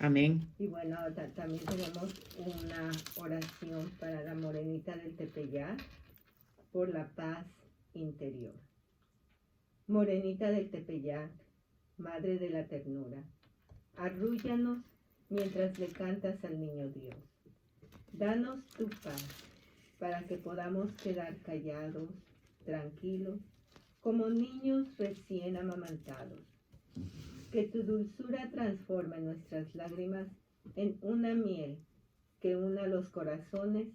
Amén. Y bueno, también tenemos una oración para la Morenita del Tepeyac por la paz interior. Morenita del Tepeyac, Madre de la Ternura, arrúllanos mientras le cantas al niño Dios. Danos tu paz para que podamos quedar callados, tranquilos, como niños recién amamantados. Que tu dulzura transforme nuestras lágrimas en una miel que una los corazones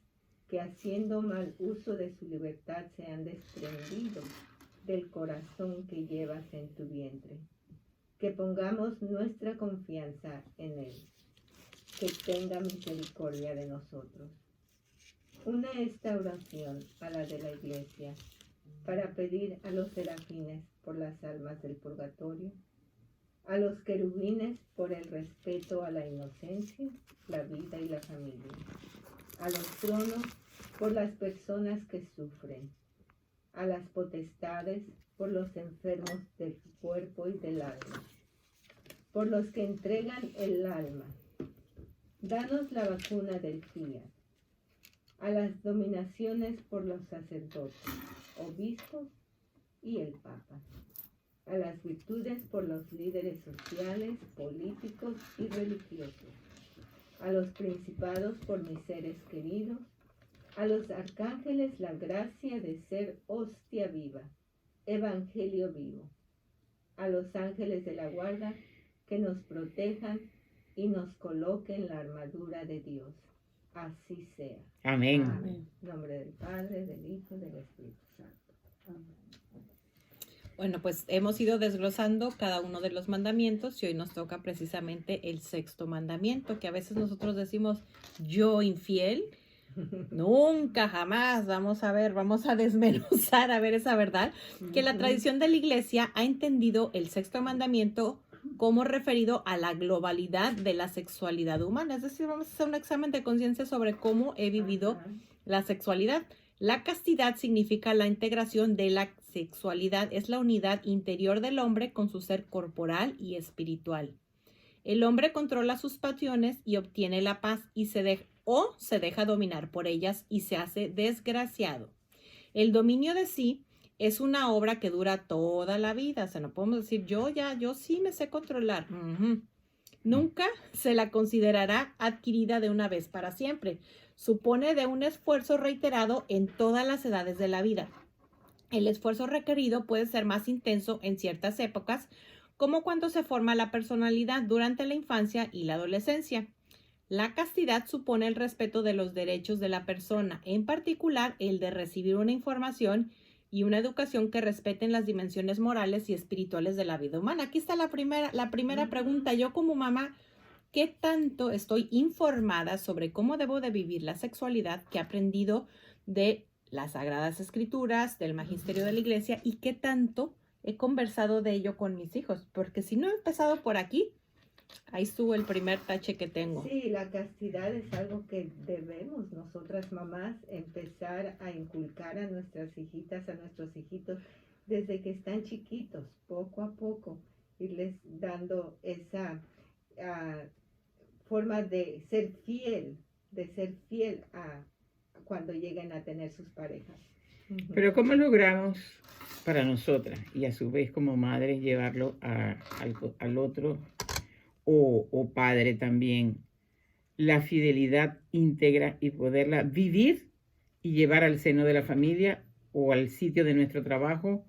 que haciendo mal uso de su libertad se han desprendido del corazón que llevas en tu vientre. Que pongamos nuestra confianza en él, que tenga misericordia de nosotros. Une esta oración a la de la Iglesia para pedir a los serafines por las almas del purgatorio, a los querubines por el respeto a la inocencia, la vida y la familia, a los tronos por las personas que sufren, a las potestades por los enfermos del cuerpo y del alma, por los que entregan el alma. Danos la vacuna del fiat, a las dominaciones por los sacerdotes, obispos y el Papa, a las virtudes por los líderes sociales, políticos y religiosos, a los principados por mis seres queridos, a los arcángeles la gracia de ser hostia viva, evangelio vivo, a los ángeles de la guarda que nos protejan y nos coloquen la armadura de Dios. Así sea. Amén. Amén. En nombre del Padre, del Hijo y del Espíritu Santo. Amén. Bueno, pues hemos ido desglosando cada uno de los mandamientos y hoy nos toca precisamente el sexto mandamiento, que a veces nosotros decimos, yo infiel, nunca, jamás, vamos a desmenuzar a ver esa verdad, que la tradición de la Iglesia ha entendido el sexto mandamiento como referido a la globalidad de la sexualidad humana. Es decir, vamos a hacer un examen de conciencia sobre cómo he vivido la sexualidad. La castidad significa la integración de la sexualidad, es la unidad interior del hombre con su ser corporal y espiritual. El hombre controla sus pasiones y obtiene la paz y se deja dominar por ellas y se hace desgraciado. El dominio de sí es una obra que dura toda la vida. O sea, no podemos decir, yo sí me sé controlar. Nunca se la considerará adquirida de una vez para siempre. Supone de un esfuerzo reiterado en todas las edades de la vida. El esfuerzo requerido puede ser más intenso en ciertas épocas, como cuando se forma la personalidad durante la infancia y la adolescencia. La castidad supone el respeto de los derechos de la persona, en particular el de recibir una información y una educación que respeten las dimensiones morales y espirituales de la vida humana. Aquí está la primera pregunta. Yo como mamá, ¿qué tanto estoy informada sobre cómo debo de vivir la sexualidad que he aprendido de las Sagradas Escrituras, del magisterio de la Iglesia, y qué tanto he conversado de ello con mis hijos? Porque si no he empezado por aquí, ahí estuvo el primer tache que tengo. Sí, la castidad es algo que debemos nosotras mamás empezar a inculcar a nuestras hijitas, a nuestros hijitos, desde que están chiquitos, poco a poco, irles dando esa forma de ser fiel a cuando lleguen a tener sus parejas. Pero ¿cómo logramos para nosotras y a su vez como madres llevarlo al otro o padre también, la fidelidad íntegra y poderla vivir y llevar al seno de la familia o al sitio de nuestro trabajo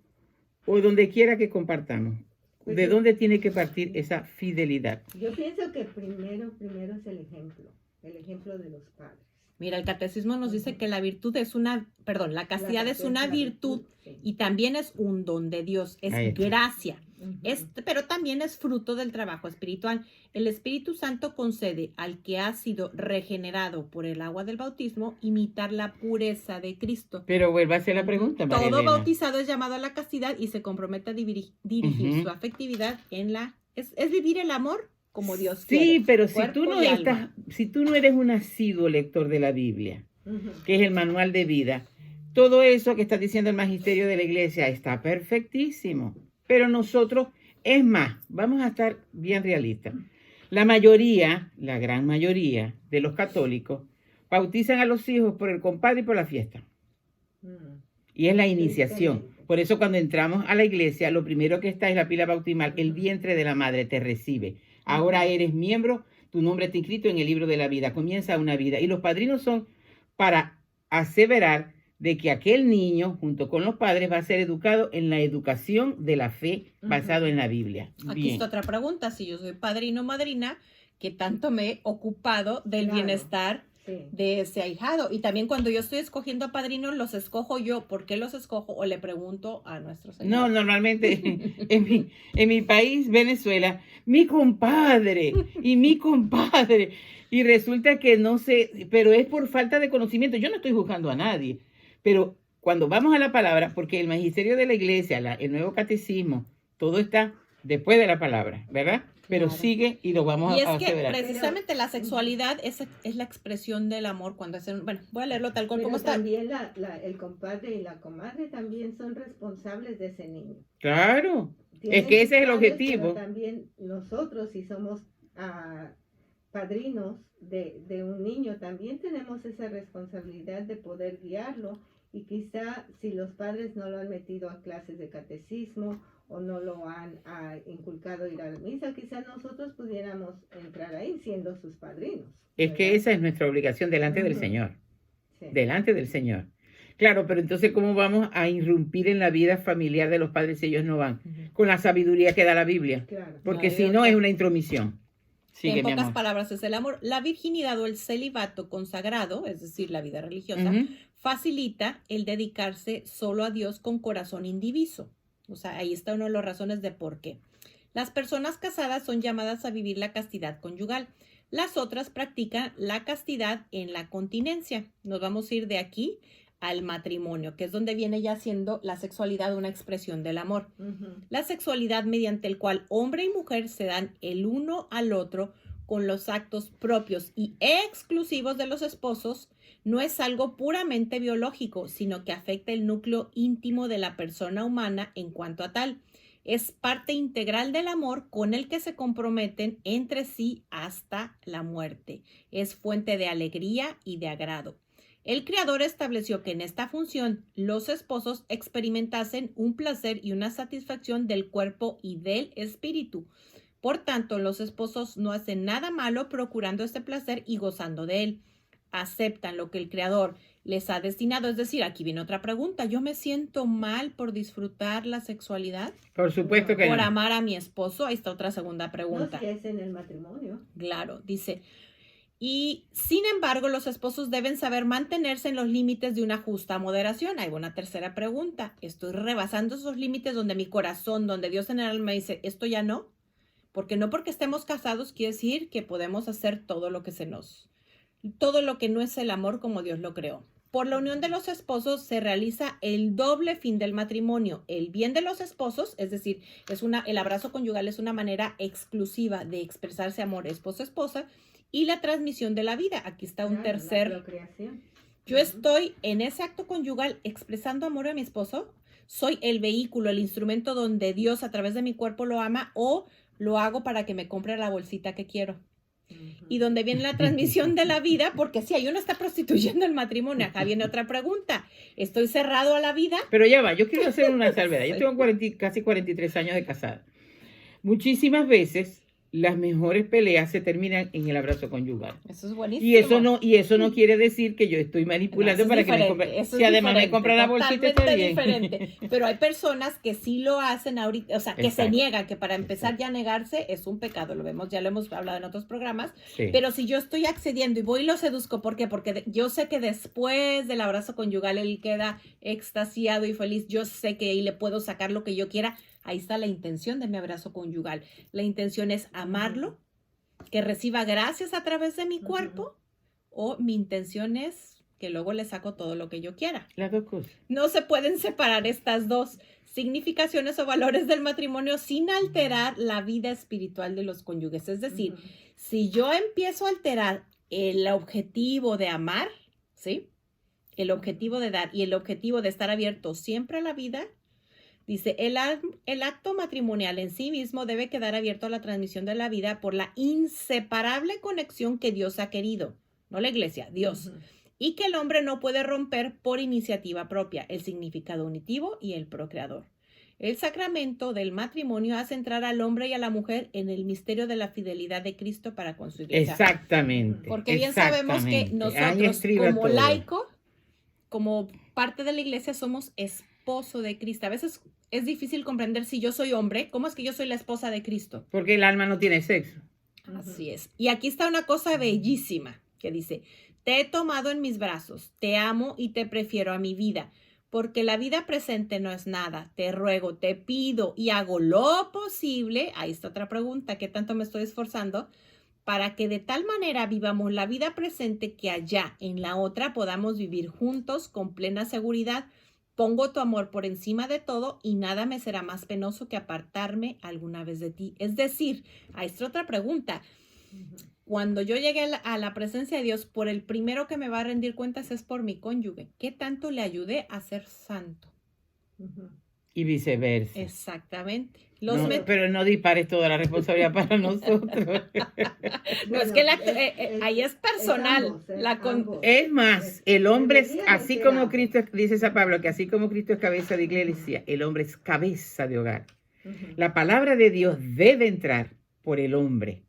o donde quiera que compartamos? ¿De dónde tiene que partir esa fidelidad? Yo pienso que primero es el ejemplo de los padres. Mira, el catecismo nos dice que la castidad es una virtud y también es un don de Dios, es gracia, pero también es fruto del trabajo espiritual. El Espíritu Santo concede al que ha sido regenerado por el agua del bautismo imitar la pureza de Cristo. Pero vuelva a hacer la pregunta, María Todo Elena. bautizado es llamado a la castidad y se compromete a dirigir su afectividad es vivir el amor como Dios quiere. Sí, pero si tú no eres un asiduo lector de la Biblia, que es el manual de vida, todo eso que está diciendo el magisterio de la Iglesia está perfectísimo. Pero nosotros, es más, vamos a estar bien realistas. La mayoría, la gran mayoría de los católicos bautizan a los hijos por el compadre y por la fiesta. Y es la iniciación. Tristemente. Por eso cuando entramos a la iglesia, lo primero que está es la pila bautismal. El vientre de la madre te recibe. Ahora eres miembro, tu nombre está inscrito en el libro de la vida. Comienza una vida. Y los padrinos son para aseverar de que aquel niño, junto con los padres, va a ser educado en la educación de la fe basado en la Biblia. Aquí Bien. está otra pregunta. Si yo soy padrino o madrina, ¿qué tanto me he ocupado del Claro. bienestar Sí. de ese ahijado? Y también cuando yo estoy escogiendo a padrinos, ¿los escojo yo? ¿Por qué los escojo? O le pregunto a nuestro señor. No, normalmente en mi país, Venezuela, mi compadre y mi compadre. Y resulta que no sé, pero es por falta de conocimiento. Yo no estoy juzgando a nadie, pero cuando vamos a la palabra, porque el magisterio de la iglesia, el nuevo catecismo, todo está después de la palabra, ¿verdad? Pero Claro. sigue y lo vamos Y a es que aseverar. precisamente la sexualidad es la expresión del amor cuando hacen, bueno, voy a leerlo tal cual Pero como está. también el compadre y la comadre también son responsables de ese niño. Claro, Tienen es que sus ese es el padres, objetivo. Pero también nosotros, si somos padrinos de un niño, también tenemos esa responsabilidad de poder guiarlo. Y quizá si los padres no lo han metido a clases de catecismo o no lo han inculcado ir a la misa, quizá nosotros pudiéramos entrar ahí siendo sus padrinos. Es que ¿verdad? esa es nuestra obligación delante del Ujú. Señor. Sí. Delante del Señor. Claro, pero entonces, ¿cómo vamos a irrumpir en la vida familiar de los padres si ellos no van? Con la sabiduría que da la Biblia. Claro. Porque No hay si de no, otra. es una intromisión. Sigue, En mi pocas amor. palabras es el amor. La virginidad o el celibato consagrado, es decir, la vida religiosa, Ujú. facilita el dedicarse solo a Dios con corazón indiviso. O sea, ahí está una de las razones de por qué. Las personas casadas son llamadas a vivir la castidad conyugal. Las otras practican la castidad en la continencia. Nos vamos a ir de aquí al matrimonio, que es donde viene ya siendo la sexualidad una expresión del amor. Ujú. La sexualidad mediante el cual hombre y mujer se dan el uno al otro con los actos propios y exclusivos de los esposos no es algo puramente biológico, sino que afecta el núcleo íntimo de la persona humana en cuanto a tal. Es parte integral del amor con el que se comprometen entre sí hasta la muerte. Es fuente de alegría y de agrado. El Creador estableció que en esta función los esposos experimentasen un placer y una satisfacción del cuerpo y del espíritu. Por tanto, los esposos no hacen nada malo procurando este placer y gozando de él. Aceptan lo que el Creador les ha destinado. Es decir, aquí viene otra pregunta. ¿Yo me siento mal por disfrutar la sexualidad? Por supuesto que ¿Por no. amar a mi esposo? Ahí está otra segunda No, pregunta. si es en el matrimonio. Claro, dice. Y sin embargo, los esposos deben saber mantenerse en los límites de una justa moderación. Hay una tercera pregunta. ¿Estoy rebasando esos límites donde mi corazón, donde Dios en el alma me dice, esto ya no? Porque no porque estemos casados quiere decir que podemos hacer todo lo que no es el amor como Dios lo creó. Por la unión de los esposos se realiza el doble fin del matrimonio, el bien de los esposos, es decir, el abrazo conyugal es una manera exclusiva de expresarse amor esposo-esposa, y la transmisión de la vida. Aquí está un Claro, tercer. la procreación. Yo estoy en ese acto conyugal expresando amor a mi esposo. Soy el vehículo, el instrumento donde Dios a través de mi cuerpo lo ama o lo hago para que me compre la bolsita que quiero. Y donde viene la transmisión de la vida, porque si hay uno está prostituyendo el matrimonio. Acá viene otra pregunta. ¿Estoy cerrado a la vida? Pero ya va, yo quiero hacer una salvedad. Yo tengo casi 43 años de casada. Muchísimas veces las mejores peleas se terminan en el abrazo conyugal. Eso es buenísimo. Y eso no quiere decir que yo estoy manipulando No, para eso que es me diferente, compre. eso Si es además me diferente, compra la bolsita, está bien. diferente. Pero hay personas que sí lo hacen ahorita, o sea, que se Exacto. niegan, que para empezar ya negarse es un pecado, ya lo hemos hablado en otros programas. Sí. Pero si yo estoy accediendo y voy y lo seduzco, ¿por qué? Porque yo sé que después del abrazo conyugal él queda extasiado y feliz, yo sé que ahí le puedo sacar lo que yo quiera. Ahí está la intención de mi abrazo conyugal. La intención es amarlo, que reciba gracias a través de mi cuerpo, o mi intención es que luego le saco todo lo que yo quiera. Las dos cosas. No se pueden separar estas dos significaciones o valores del matrimonio sin alterar la vida espiritual de los cónyuges. Es decir, si yo empiezo a alterar el objetivo de amar, ¿sí? El objetivo de dar y el objetivo de estar abierto siempre a la vida, Dice, el acto matrimonial en sí mismo debe quedar abierto a la transmisión de la vida por la inseparable conexión que Dios ha querido, no la iglesia, Dios, y que el hombre no puede romper por iniciativa propia, el significado unitivo y el procreador. El sacramento del matrimonio hace entrar al hombre y a la mujer en el misterio de la fidelidad de Cristo para con su iglesia. Exactamente. Porque bien sabemos que Ahí nosotros estriba como todo. laico, como parte de la iglesia, somos esposo de Cristo. A veces es difícil comprender si yo soy hombre, ¿cómo es que yo soy la esposa de Cristo? Porque el alma no tiene sexo. Así es. Y aquí está una cosa bellísima que dice, te he tomado en mis brazos, te amo y te prefiero a mi vida, porque la vida presente no es nada. Te ruego, te pido y hago lo posible. Ahí está otra pregunta, ¿qué tanto me estoy esforzando? Para que de tal manera vivamos la vida presente que allá en la otra podamos vivir juntos con plena seguridad. Pongo tu amor por encima de todo y nada me será más penoso que apartarme alguna vez de ti. Es decir, ahí está otra pregunta. Cuando yo llegue a la presencia de Dios, por el primero que me va a rendir cuentas es por mi cónyuge. ¿Qué tanto le ayudé a ser santo? Y viceversa. Exactamente. Pero no dispares toda la responsabilidad para nosotros. No, es que ahí es personal. Es más, el hombre es, así como Cristo, dice San Pablo, que así como Cristo es cabeza de iglesia, el hombre es cabeza de hogar. La palabra de Dios debe entrar por el hombre.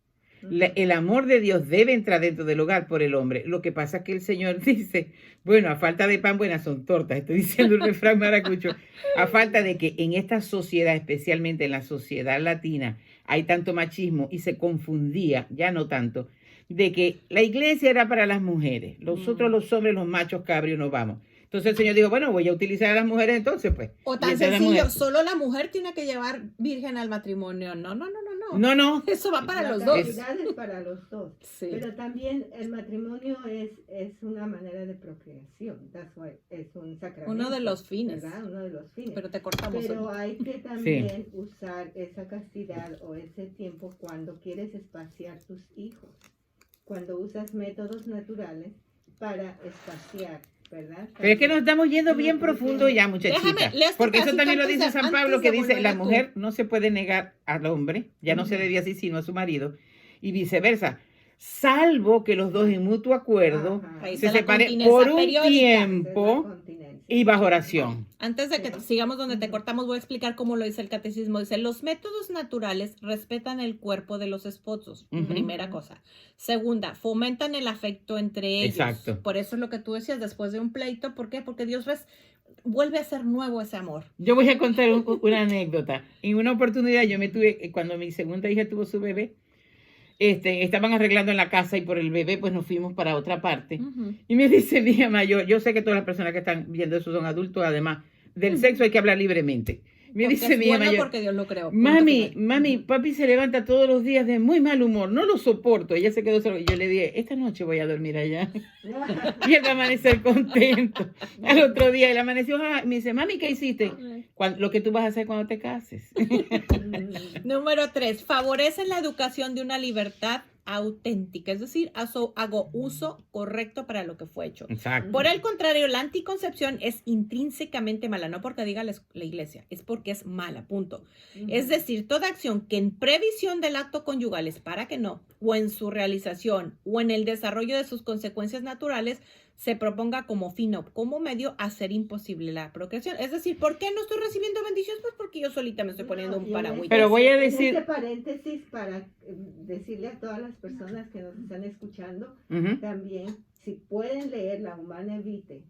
El amor de Dios debe entrar dentro del hogar por el hombre. Lo que pasa es que el Señor dice, bueno, a falta de pan buenas son tortas. Estoy diciendo un refrán maracucho. A falta de que en esta sociedad, especialmente en la sociedad latina, hay tanto machismo y se confundía, ya no tanto, de que la iglesia era para las mujeres. Nosotros los hombres, los machos cabrios, nos vamos. Entonces el Señor dijo, bueno, voy a utilizar a las mujeres entonces, pues. O tan sencillo, solo la mujer tiene que llevar virgen al matrimonio. No. No. Eso va para los dos. La castidad es para los dos. Sí. Pero también el matrimonio es una manera de procreación. Es un sacramento. Uno de los fines. ¿Verdad? Uno de los fines. Pero te cortamos. Pero hay que también usar esa castidad o ese tiempo cuando quieres espaciar tus hijos. Cuando usas métodos naturales para espaciar. ¿Verdad? Pero es que nos estamos yendo bien profundo ya, muchachita. Porque eso también lo dice San Pablo, que dice, la mujer no se puede negar al hombre, ya no se debía así sino a su marido, y viceversa, salvo que los dos en mutuo acuerdo se separen por un tiempo y bajo oración. Antes de que sigamos donde te cortamos, voy a explicar cómo lo dice el catecismo. Dice, los métodos naturales respetan el cuerpo de los esposos, primera cosa. Segunda, fomentan el afecto entre ellos. Exacto. Por eso es lo que tú decías, después de un pleito, ¿por qué? Porque Dios vuelve a ser nuevo ese amor. Yo voy a contar una anécdota. En una oportunidad cuando mi segunda hija tuvo su bebé, estaban arreglando en la casa y por el bebé pues nos fuimos para otra parte. Y me dice mi hija mayor, yo sé que todas las personas que están viendo eso son adultos, además del sexo hay que hablar libremente. Me porque dice es mi hija bueno mayor, porque Dios lo creó. mami, papi se levanta todos los días de muy mal humor, no lo soporto. Ella se quedó sola y yo le dije, esta noche voy a dormir allá. Y él va a amanecer contento. Al otro día él amaneció, me dice, mami, ¿qué hiciste? Lo que tú vas a hacer cuando te cases. Número 3, favorecen la educación de una libertad auténtica, es decir, hago uso correcto para lo que fue hecho. Exacto. Por el contrario, la anticoncepción es intrínsecamente mala, no porque diga la iglesia, es porque es mala, punto. Es decir, toda acción que en previsión del acto conyugal es para que no, o en su realización, o en el desarrollo de sus consecuencias naturales, se proponga como fin o como medio a hacer imposible la procreación. Es decir, ¿por qué no estoy recibiendo bendiciones? Pues porque yo solita me estoy poniendo un paragüita. Pero voy a decir... Este paréntesis para decirle a todas las personas que nos están escuchando, también, si pueden leer La Humana Vitae.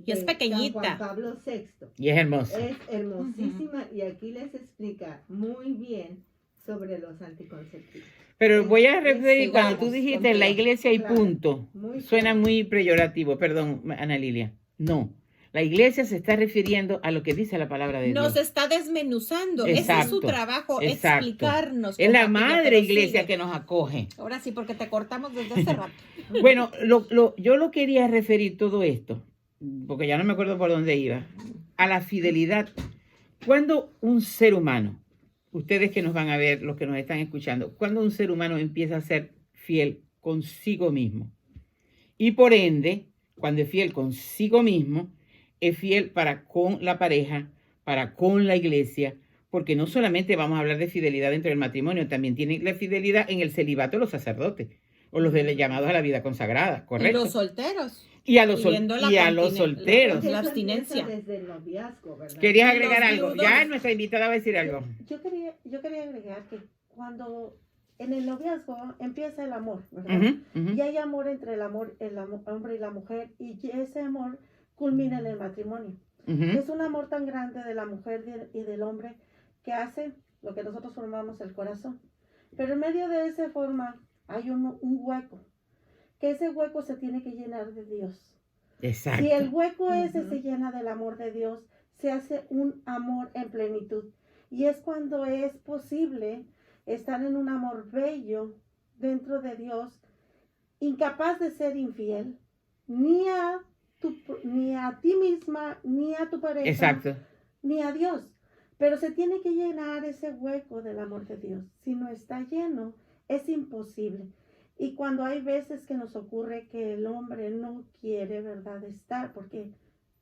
Y es pequeñita. San Juan Pablo VI. Y es hermosa. Es hermosísima y aquí les explica muy bien sobre los anticonceptivos. Pero voy a referir, cuando tú dijiste la iglesia y punto, suena muy peyorativo, perdón, Ana Lilia. No, la iglesia se está refiriendo a lo que dice la palabra de Dios. Nos está desmenuzando, ese es su trabajo, explicarnos. Es la madre iglesia que nos acoge. Ahora sí, porque te cortamos desde hace rato. Bueno, yo lo quería referir todo esto, porque ya no me acuerdo por dónde iba, a la fidelidad. Cuando un ser humano, ustedes que nos van a ver, los que nos están escuchando, cuando un ser humano empieza a ser fiel consigo mismo y por ende, cuando es fiel consigo mismo, es fiel para con la pareja, para con la iglesia, porque no solamente vamos a hablar de fidelidad dentro del matrimonio, también tiene la fidelidad en el celibato de los sacerdotes o los llamados a la vida consagrada, ¿correcto? Y los solteros. Y a los, Viviendo y a los solteros. Porque La eso abstinencia. empieza desde el noviazgo, ¿verdad? ¿Querías Y agregar los algo? viudos. Ya nuestra invitada va a decir algo. Yo quería agregar que cuando en el noviazgo empieza el amor, ¿verdad? Ujú, ujú. Y hay amor entre el hombre y la mujer, y ese amor culmina en el matrimonio. Ujú. Es un amor tan grande de la mujer y del hombre que hace lo que nosotros formamos el corazón. Pero en medio de esa forma hay un hueco, que ese hueco se tiene que llenar de Dios. Exacto. Si el hueco ese Ujú. se llena del amor de Dios, se hace un amor en plenitud. Y es cuando es posible estar en un amor bello dentro de Dios, incapaz de ser infiel, ni a ti misma, ni a tu pareja, Exacto. ni a Dios. Pero se tiene que llenar ese hueco del amor de Dios. Si no está lleno, es imposible. Y cuando hay veces que nos ocurre que el hombre no quiere, ¿verdad?, estar, porque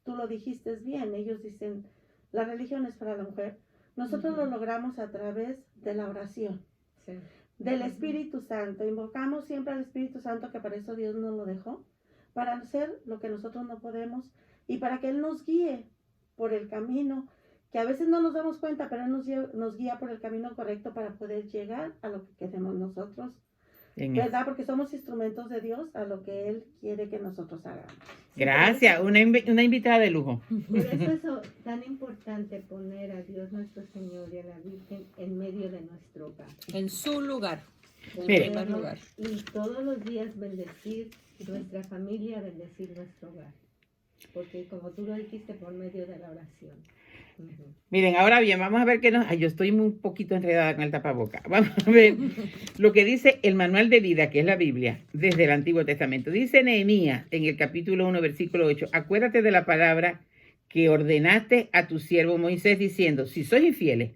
tú lo dijiste bien, ellos dicen, la religión es para la mujer. Nosotros Ujú. lo logramos a través de la oración, Sí. del Ujú. Espíritu Santo. Invocamos siempre al Espíritu Santo, que para eso Dios nos lo dejó, para hacer lo que nosotros no podemos y para que Él nos guíe por el camino, que a veces no nos damos cuenta, pero Él nos guía por el camino correcto para poder llegar a lo que queremos nosotros, En ¿verdad? Porque somos instrumentos de Dios a lo que Él quiere que nosotros hagamos. Gracias, una invitada de lujo. Por eso es tan importante poner a Dios nuestro Señor y a la Virgen en medio de nuestro hogar. En su lugar. En Mire. primer lugar. Y todos los días bendecir nuestra familia, bendecir nuestro hogar. Porque como tú lo dijiste, por medio de la oración. Ujú. Miren, ahora bien, vamos a ver qué nos... Ay, yo estoy un poquito enredada con el tapaboca. Vamos a ver lo que dice el manual de vida, que es la Biblia, desde el Antiguo Testamento. Dice Nehemías, en el capítulo 1, versículo 8, acuérdate de la palabra que ordenaste a tu siervo Moisés, diciendo, si sois infieles,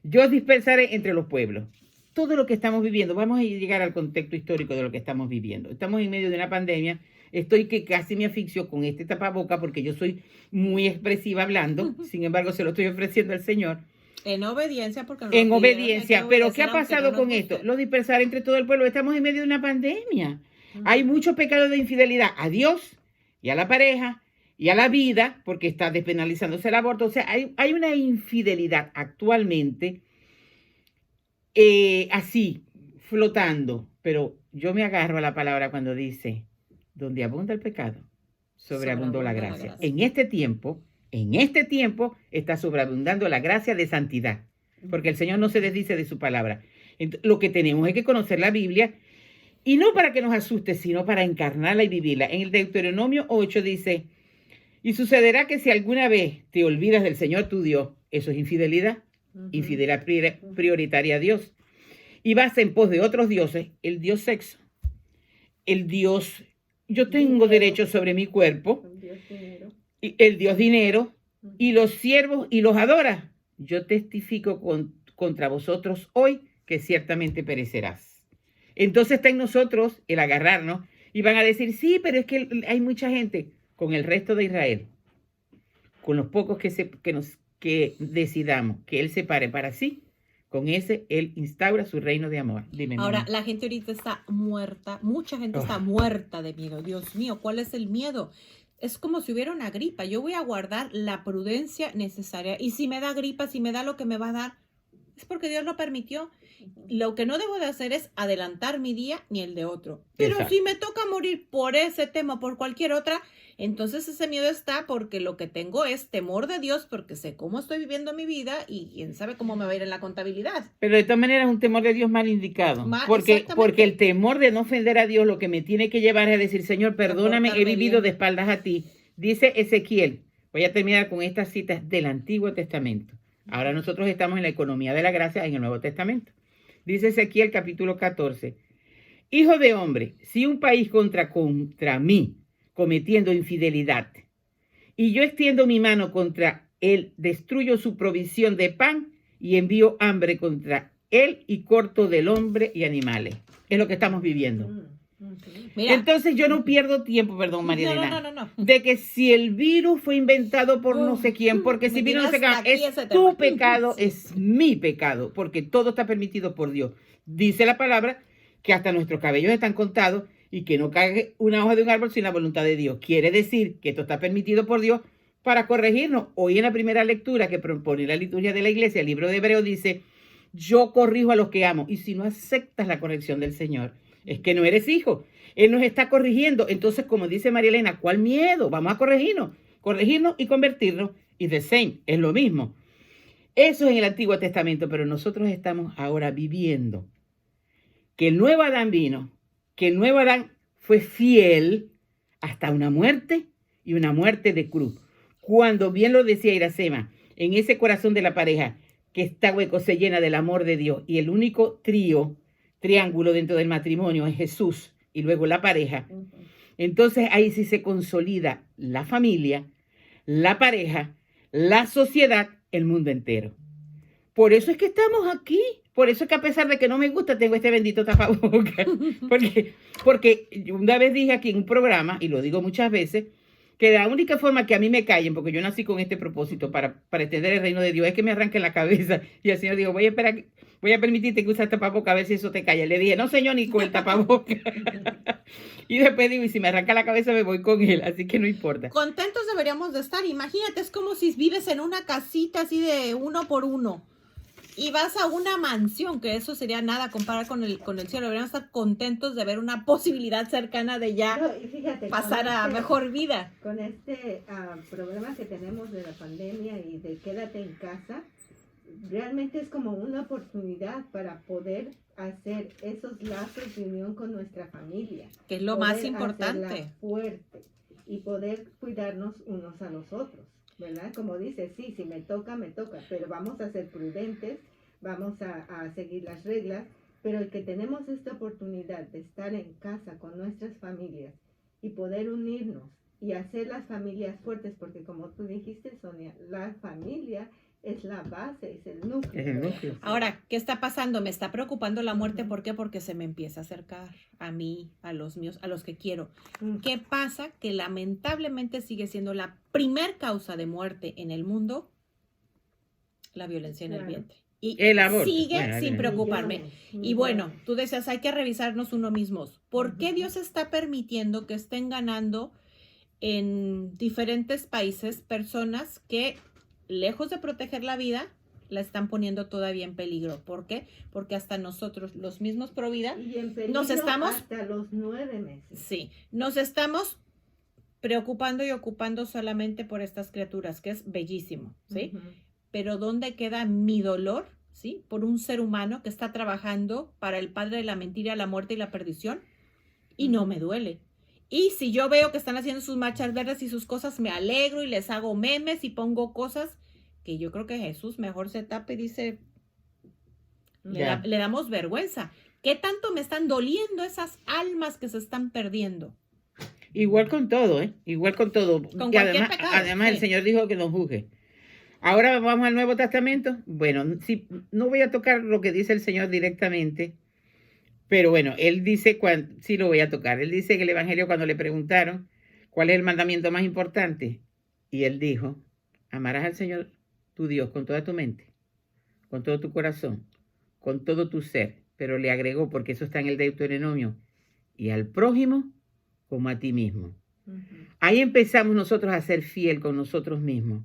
yo os dispersaré entre los pueblos. Todo lo que estamos viviendo, vamos a llegar al contexto histórico de lo que estamos viviendo. Estamos en medio de una pandemia. Estoy que casi me asfixio con este tapaboca porque yo soy muy expresiva hablando. Sin embargo, se lo estoy ofreciendo al Señor. En obediencia, porque nos En pidieron, obediencia. hay que Pero ¿qué obedecer ha pasado aunque no con nos esto? guste. Lo dispersar entre todo el pueblo. Estamos en medio de una pandemia. Hay mucho pecado de infidelidad a Dios y a la pareja y a la vida, porque está despenalizándose el aborto. O sea, hay una infidelidad actualmente así, flotando. Pero yo me agarro a la palabra cuando dice, donde abunda el pecado, sobreabundó la gracia. En este tiempo está sobreabundando la gracia de santidad, porque el Señor no se desdice de su palabra. Entonces, lo que tenemos es que conocer la Biblia, y no para que nos asuste, sino para encarnarla y vivirla. En el Deuteronomio 8 dice, y sucederá que si alguna vez te olvidas del Señor tu Dios, eso es infidelidad, Ujú. infidelidad prioritaria a Dios, y vas en pos de otros dioses, el Dios sexo, el Dios, yo tengo Dinero. derecho sobre mi cuerpo, Con Dios dinero. y el Dios dinero, Ujú. y los siervos y los adora. Yo testifico contra vosotros hoy que ciertamente perecerás. Entonces está en nosotros el agarrarnos y van a decir, sí, pero es que hay mucha gente con el resto de Israel, con los pocos que decidamos que Él separe para sí, con ese Él instaura su reino de amor. Dime, Ahora, mamá. la gente ahorita está muerta, mucha gente está Oh. muerta de miedo. Dios mío, ¿cuál es el miedo? Es como si hubiera una gripa. Yo voy a guardar la prudencia necesaria. Y si me da gripa, si me da lo que me va a dar, es porque Dios lo permitió. Lo que no debo de hacer es adelantar mi día ni el de otro. Pero Exacto. si me toca morir por ese tema o por cualquier otra, entonces ese miedo está porque lo que tengo es temor de Dios, porque sé cómo estoy viviendo mi vida y quién sabe cómo me va a ir en la contabilidad. Pero de todas maneras es un temor de Dios mal indicado. Porque Exactamente. el temor de no ofender a Dios lo que me tiene que llevar es a decir, Señor, perdóname, he portarme vivido bien. de espaldas a ti. Dice Ezequiel, voy a terminar con estas citas del Antiguo Testamento. Ahora nosotros estamos en la economía de la gracia en el Nuevo Testamento. Dice Ezequiel capítulo 14, hijo de hombre, si un país contra mí cometiendo infidelidad y yo extiendo mi mano contra él, destruyo su provisión de pan y envío hambre contra él y corto del hombre y animales. Es lo que estamos viviendo. Mm. Mira, Entonces yo no pierdo tiempo, perdón, María Elena, no. de que si el virus fue inventado por no sé quién, porque si me vino no sé tiene hasta qué, aquí ese es tema. tu pecado, Sí. es mi pecado, porque todo está permitido por Dios. Dice la palabra que hasta nuestros cabellos están contados y que no caiga una hoja de un árbol sin la voluntad de Dios. Quiere decir que esto está permitido por Dios para corregirnos. Hoy en la primera lectura que propone la liturgia de la iglesia, el libro de Hebreos dice, yo corrijo a los que amo. Y si no aceptas la corrección del Señor, es que no eres hijo. Él nos está corrigiendo. Entonces, como dice María Elena, ¿cuál miedo? Vamos a corregirnos y convertirnos. Y the same, es lo mismo. Eso es en el Antiguo Testamento, pero nosotros estamos ahora viviendo que el nuevo Adán vino, que el nuevo Adán fue fiel hasta una muerte y una muerte de cruz. Cuando bien lo decía Iracema, en ese corazón de la pareja que está hueco se llena del amor de Dios y el único triángulo dentro del matrimonio es Jesús y luego la pareja. Entonces ahí sí se consolida la familia, la pareja, la sociedad, el mundo entero. Por eso es que estamos aquí. Por eso es que a pesar de que no me gusta, tengo este bendito tapabocas. Porque una vez dije aquí en un programa, y lo digo muchas veces, que la única forma que a mí me callen, porque yo nací con este propósito para extender el reino de Dios, es que me arranquen la cabeza. Y el Señor dijo, voy a permitirte que uses tapabocas a ver si eso te calla. Le dije, no señor, ni con el tapabocas. Y después digo, y si me arranca la cabeza me voy con él, así que no importa. Contentos deberíamos de estar. Imagínate, es como si vives en una casita así de 1 por 1 y vas a una mansión, que eso sería nada comparar con el cielo. Deberíamos estar contentos de ver una posibilidad cercana de ya No, y fíjate, pasar a mejor vida. Con este problema que tenemos de la pandemia y de quédate en casa, realmente es como una oportunidad para poder hacer esos lazos de unión con nuestra familia. Que es lo Poder más importante. hacerla fuerte y poder cuidarnos unos a los otros, ¿verdad? Como dice, sí, si me toca, pero vamos a ser prudentes, vamos a seguir las reglas, pero el que tenemos esta oportunidad de estar en casa con nuestras familias y poder unirnos y hacer las familias fuertes, porque como tú dijiste, Sonia, la familia es la base, es el núcleo. Es el núcleo. Ahora, ¿qué está pasando? Me está preocupando la muerte. ¿Por qué? Porque se me empieza a acercar a mí, a los míos, a los que quiero. ¿Qué pasa? Que lamentablemente sigue siendo la primer causa de muerte en el mundo, la violencia en el vientre. Y El aborto. sigue Bueno, sin preocuparme. Y bueno, tú decías, hay que revisarnos uno mismos. ¿Por qué Dios está permitiendo que estén ganando en diferentes países personas que, lejos de proteger la vida, la están poniendo todavía en peligro? ¿Por qué? Porque hasta nosotros, los mismos pro vida, Y en peligro nos estamos, hasta los 9 meses. sí, nos estamos preocupando y ocupando solamente por estas criaturas, que es bellísimo, ¿sí? Pero ¿dónde queda mi dolor, sí? Por un ser humano que está trabajando para el padre de la mentira, la muerte y la perdición, y no me duele. Y si yo veo que están haciendo sus marchas verdes y sus cosas, me alegro y les hago memes y pongo cosas que yo creo que Jesús mejor se tapa y dice, le damos vergüenza. ¿Qué tanto me están doliendo esas almas que se están perdiendo? Igual con todo, ¿eh? Igual con todo. Con Que cualquier además, pecado, sí. el Señor dijo que nos juzgue. Ahora vamos al Nuevo Testamento. Bueno, sí, no voy a tocar lo que dice el Señor directamente, pero bueno, Él dice, sí lo voy a tocar. Él dice en el Evangelio cuando le preguntaron cuál es el mandamiento más importante, y Él dijo, amarás al Señor tu Dios con toda tu mente, con todo tu corazón, con todo tu ser, pero le agregó, porque eso está en el Deuteronomio, y al prójimo como a ti mismo. Ahí empezamos nosotros a ser fiel con nosotros mismos.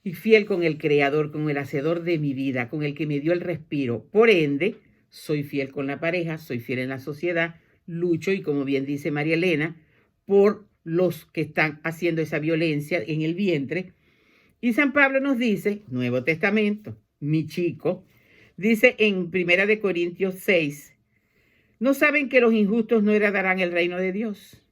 Y fiel con el Creador, con el Hacedor de mi vida, con el que me dio el respiro. Por ende, soy fiel con la pareja, soy fiel en la sociedad, lucho, y como bien dice María Elena, por los que están haciendo esa violencia en el vientre. Y San Pablo nos dice, Nuevo Testamento, mi chico, dice en 1 Corintios 6, ¿no saben que los injustos no heredarán el reino de Dios?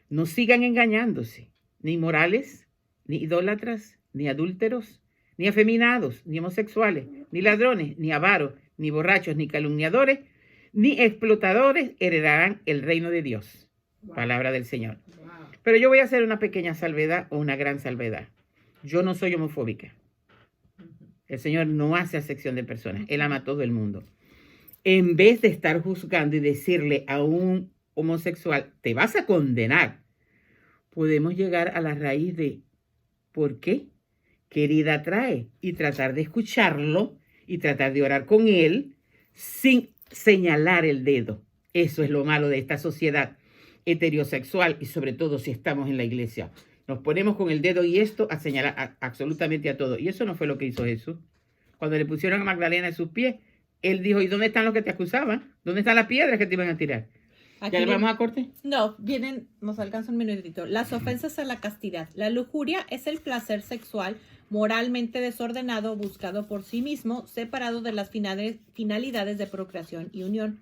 No sigan engañándose, ni inmorales, ni idólatras, ni adúlteros, ni afeminados, ni homosexuales, ni ladrones, ni avaros, ni borrachos, ni calumniadores, ni explotadores heredarán el reino de Dios. Wow. Palabra del Señor. Wow. Pero yo voy a hacer una pequeña salvedad o una gran salvedad. Yo no soy homofóbica. El Señor no hace acepción de personas. Él ama a todo el mundo. En vez de estar juzgando y decirle a un homosexual, te vas a condenar. Podemos llegar a la raíz de ¿por qué? ¿Qué herida trae? Y tratar de escucharlo y tratar de orar con él sin señalar el dedo. Eso es lo malo de esta sociedad heterosexual y sobre todo si estamos en la iglesia. Nos ponemos con el dedo y esto a señalar absolutamente a todo. Y eso no fue lo que hizo Jesús. Cuando le pusieron a Magdalena en sus pies, él dijo, ¿y dónde están los que te acusaban? ¿Dónde están las piedras que te iban a tirar? Aquí ¿Ya le vamos a corte? No, vienen, nos alcanza un minutito. Las ofensas a la castidad. La lujuria es el placer sexual moralmente desordenado, buscado por sí mismo, separado de las finalidades de procreación y unión.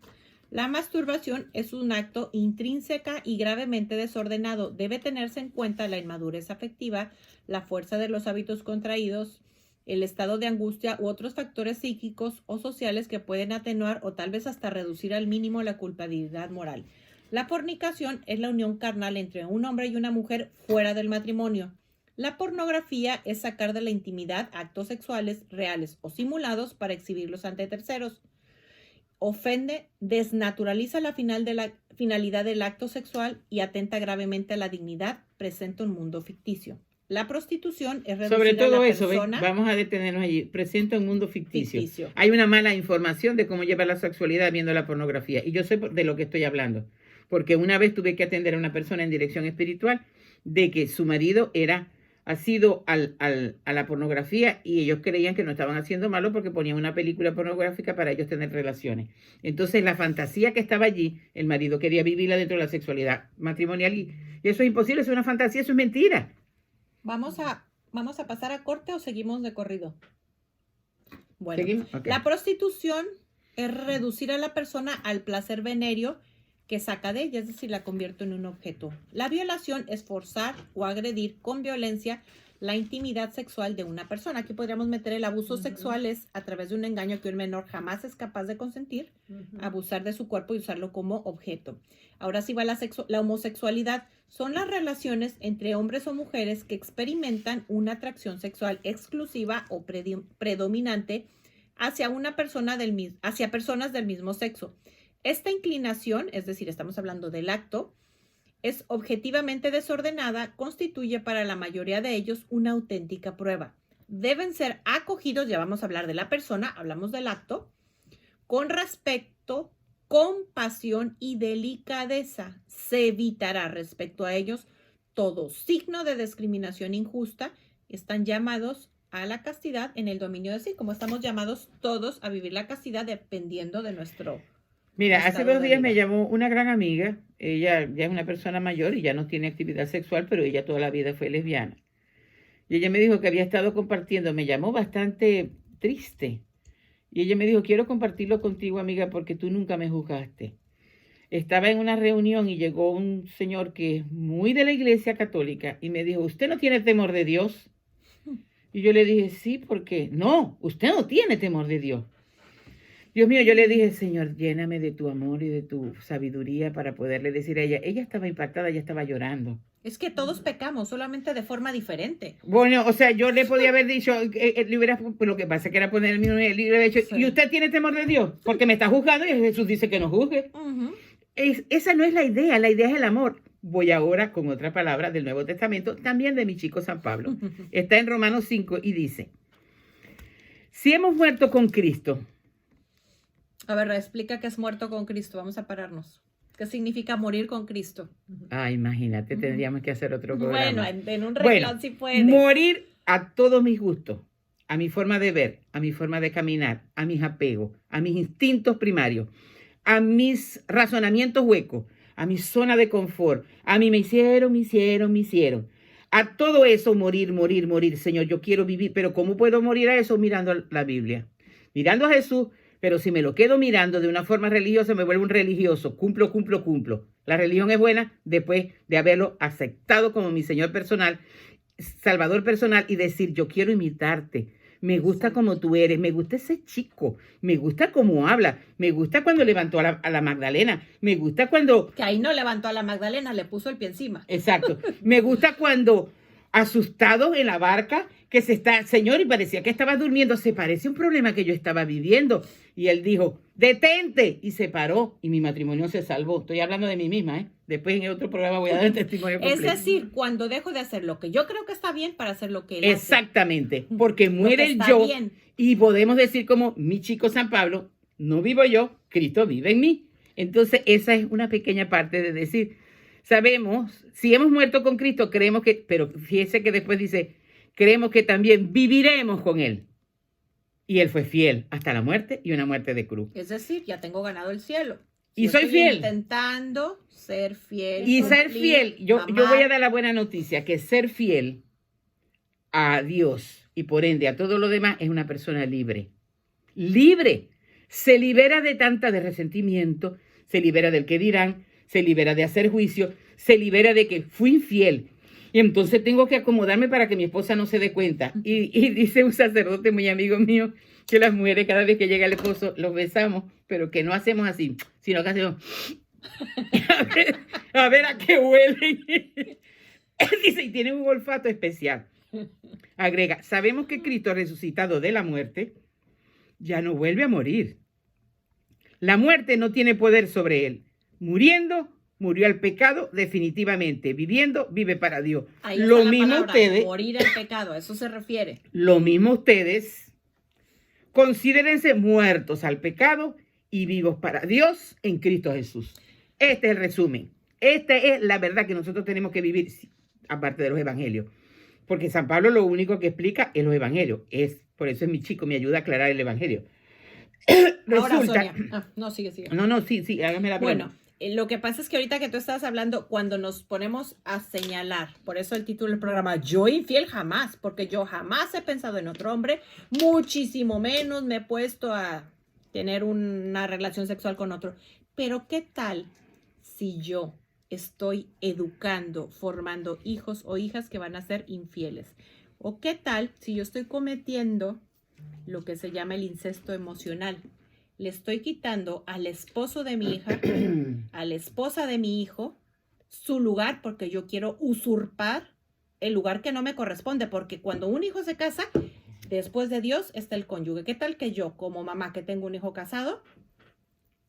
La masturbación es un acto intrínseca y gravemente desordenado. Debe tenerse en cuenta la inmadurez afectiva, la fuerza de los hábitos contraídos, el estado de angustia u otros factores psíquicos o sociales que pueden atenuar o tal vez hasta reducir al mínimo la culpabilidad moral. La fornicación es la unión carnal entre un hombre y una mujer fuera del matrimonio. La pornografía es sacar de la intimidad actos sexuales reales o simulados para exhibirlos ante terceros. Ofende, desnaturaliza la finalidad del acto sexual y atenta gravemente a la dignidad, presenta un mundo ficticio. La prostitución es reducir Sobre todo a la eso, persona... vamos a detenernos allí. Presenta un mundo ficticio. Ficticio. Hay una mala información de cómo llevar la sexualidad viendo la pornografía. Y yo sé de lo que estoy hablando. Porque una vez tuve que atender a una persona en dirección espiritual de que su marido ha sido a la pornografía y ellos creían que no estaban haciendo malo porque ponían una película pornográfica para ellos tener relaciones. Entonces la fantasía que estaba allí, el marido quería vivirla dentro de la sexualidad matrimonial y eso es imposible, es una fantasía, eso es mentira. ¿Vamos a pasar a corte o seguimos de corrido? Bueno, ¿Seguimos? Okay. La prostitución es reducir a la persona al placer venéreo que saca de ella, es decir, la convierte en un objeto. La violación es forzar o agredir con violencia la intimidad sexual de una persona. Aquí podríamos meter el abuso sexual es a través de un engaño que un menor jamás es capaz de consentir, abusar de su cuerpo y usarlo como objeto. Ahora sí va la homosexualidad. Son las relaciones entre hombres o mujeres que experimentan una atracción sexual exclusiva o predominante hacia una persona hacia personas del mismo sexo. Esta inclinación, es decir, estamos hablando del acto, es objetivamente desordenada, constituye para la mayoría de ellos una auténtica prueba. Deben ser acogidos, ya vamos a hablar de la persona, hablamos del acto, con respeto, compasión y delicadeza. Se evitará respecto a ellos todo signo de discriminación injusta. Están llamados a la castidad en el dominio de sí, como estamos llamados todos a vivir la castidad dependiendo de nuestro... Mira, hace 2 días me llamó una gran amiga, ella ya es una persona mayor y ya no tiene actividad sexual, pero ella toda la vida fue lesbiana. Y ella me dijo que había estado compartiendo, me llamó bastante triste. Y ella me dijo, quiero compartirlo contigo, amiga, porque tú nunca me juzgaste. Estaba en una reunión y llegó un señor que es muy de la iglesia católica y me dijo, ¿usted no tiene temor de Dios? Y yo le dije, sí, ¿por qué? No, usted no tiene temor de Dios. Dios mío, yo le dije, Señor, lléname de tu amor y de tu sabiduría para poderle decir a ella. Ella estaba impactada, ella estaba llorando. Es que todos pecamos, solamente de forma diferente. Bueno, o sea, yo le podía haber dicho, lo que pasa es que era poner el mismo libro, sí. ¿Y usted tiene temor de Dios? Porque me está juzgando y Jesús dice que no juzgue. Esa no es la idea es el amor. Voy ahora con otra palabra del Nuevo Testamento, también de mi chico San Pablo. Está en Romanos 5 y dice, si hemos muerto con Cristo. A ver, explica qué es muerto con Cristo. Vamos a pararnos. ¿Qué significa morir con Cristo? Ah, imagínate, tendríamos que hacer otro programa. Bueno, en un renglón sí puede. Morir a todos mis gustos, a mi forma de ver, a mi forma de caminar, a mis apegos, a mis instintos primarios, a mis razonamientos huecos, a mi zona de confort, a mí me hicieron. A todo eso morir, Señor, yo quiero vivir, pero ¿cómo puedo morir a eso? Mirando la Biblia, mirando a Jesús. Pero si me lo quedo mirando de una forma religiosa, me vuelvo un religioso. Cumplo. La religión es buena después de haberlo aceptado como mi Señor personal, Salvador personal, y decir, yo quiero imitarte. Me gusta como tú eres, me gusta ese chico, me gusta cómo habla, me gusta cuando levantó a la Magdalena, me gusta cuando... Que ahí no levantó a la Magdalena, le puso el pie encima. Exacto. Me gusta cuando, asustado en la barca, que Señor, y parecía que estaba durmiendo, se parece a un problema que yo estaba viviendo. Y él dijo, detente, y se paró, y mi matrimonio se salvó. Estoy hablando de mí misma, ¿eh? Después en otro programa voy a dar el testimonio Es completo. decir, cuando dejo de hacer lo que yo creo que está bien para hacer lo que él hace. Exactamente, porque Lo muere que el está yo, bien. y podemos decir como mi chico San Pablo, no vivo yo, Cristo vive en mí. Entonces, esa es una pequeña parte de decir, sabemos, si hemos muerto con Cristo, creemos que, pero fíjese que después dice, creemos que también viviremos con Él. Y Él fue fiel hasta la muerte y una muerte de cruz. Es decir, ya tengo ganado el cielo. Y Yo soy estoy fiel. intentando ser fiel. Y ser cumplir, fiel, yo voy a amar. dar la buena noticia, que ser fiel a Dios y por ende a todo lo demás es una persona libre. Libre. Se libera de de resentimiento, se libera del que dirán, se libera de hacer juicio, se libera de que fui infiel. Y entonces tengo que acomodarme para que mi esposa no se dé cuenta. Y dice un sacerdote muy amigo mío que las mujeres cada vez que llega el esposo los besamos, pero que no hacemos así, sino que hacemos a ver a qué huelen. Dice, y tienen un olfato especial. Agrega, sabemos que Cristo resucitado de la muerte ya no vuelve a morir. La muerte no tiene poder sobre él. Muriendo, murió al pecado definitivamente. Viviendo, vive para Dios. Ahí está Lo la mismo palabra, ustedes, morir al pecado, a eso se refiere. lo mismo ustedes, considérense muertos al pecado y vivos para Dios en Cristo Jesús. Este es el resumen. Esta es la verdad que nosotros tenemos que vivir, aparte de los evangelios. Porque San Pablo lo único que explica es los evangelios. Por eso es mi chico, me ayuda a aclarar el evangelio. Ahora, Sonia. No, sigue. No, sí, hágame la pregunta. Bueno, lo que pasa es que ahorita que tú estabas hablando, cuando nos ponemos a señalar, por eso el título del programa, yo infiel jamás, porque yo jamás he pensado en otro hombre, muchísimo menos me he puesto a tener una relación sexual con otro. Pero ¿qué tal si yo estoy educando, formando hijos o hijas que van a ser infieles? ¿O qué tal si yo estoy cometiendo lo que se llama el incesto emocional? Le estoy quitando al esposo de mi hija, a la esposa de mi hijo, su lugar, porque yo quiero usurpar el lugar que no me corresponde, porque cuando un hijo se casa, después de Dios está el cónyuge. ¿Qué tal que yo, como mamá que tengo un hijo casado,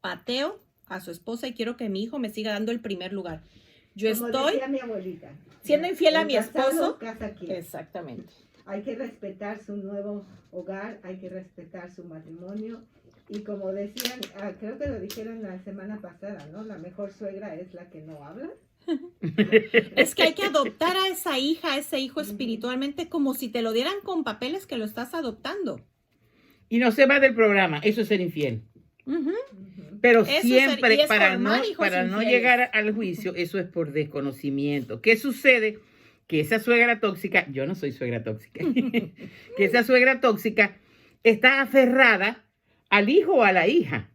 pateo a su esposa y quiero que mi hijo me siga dando el primer lugar? Yo Como estoy decía mi abuelita, siendo infiel a mi el casado esposo. casa quien. Exactamente. Hay que respetar su nuevo hogar, hay que respetar su matrimonio. Y como decían, creo que lo dijeron la semana pasada, ¿no? La mejor suegra es la que no habla. Es que hay que adoptar a esa hija, a ese hijo espiritualmente, como si te lo dieran con papeles que lo estás adoptando. Y no se va del programa, eso es ser infiel. Ujú. Pero Eso siempre, y es para formar no hijos infieles. llegar al juicio, eso es por desconocimiento. ¿Qué sucede? Que esa suegra tóxica, yo no soy suegra tóxica, que esa suegra tóxica está aferrada al hijo o a la hija.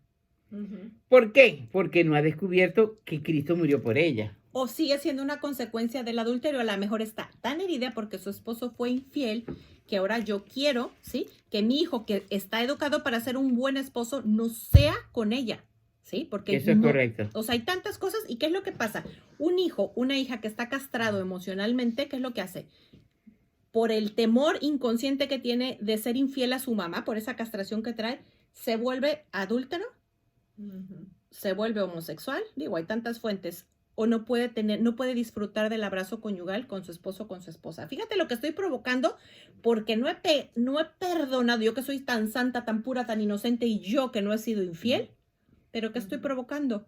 ¿Por qué? Porque no ha descubierto que Cristo murió por ella. O sigue siendo una consecuencia del adulterio. A lo mejor está tan herida porque su esposo fue infiel que ahora yo quiero, ¿sí? Que mi hijo, que está educado para ser un buen esposo, no sea con ella, ¿sí? Porque Eso es correcto. O sea, hay tantas cosas. ¿Y qué es lo que pasa? Un hijo, una hija que está castrado emocionalmente, ¿qué es lo que hace? Por el temor inconsciente que tiene de ser infiel a su mamá, por esa castración que trae, se vuelve adúltero, se vuelve homosexual, digo, hay tantas fuentes, o no puede disfrutar del abrazo conyugal con su esposo o con su esposa. Fíjate lo que estoy provocando, porque no he perdonado, yo que soy tan santa, tan pura, tan inocente, y yo que no he sido infiel, pero ¿qué estoy provocando?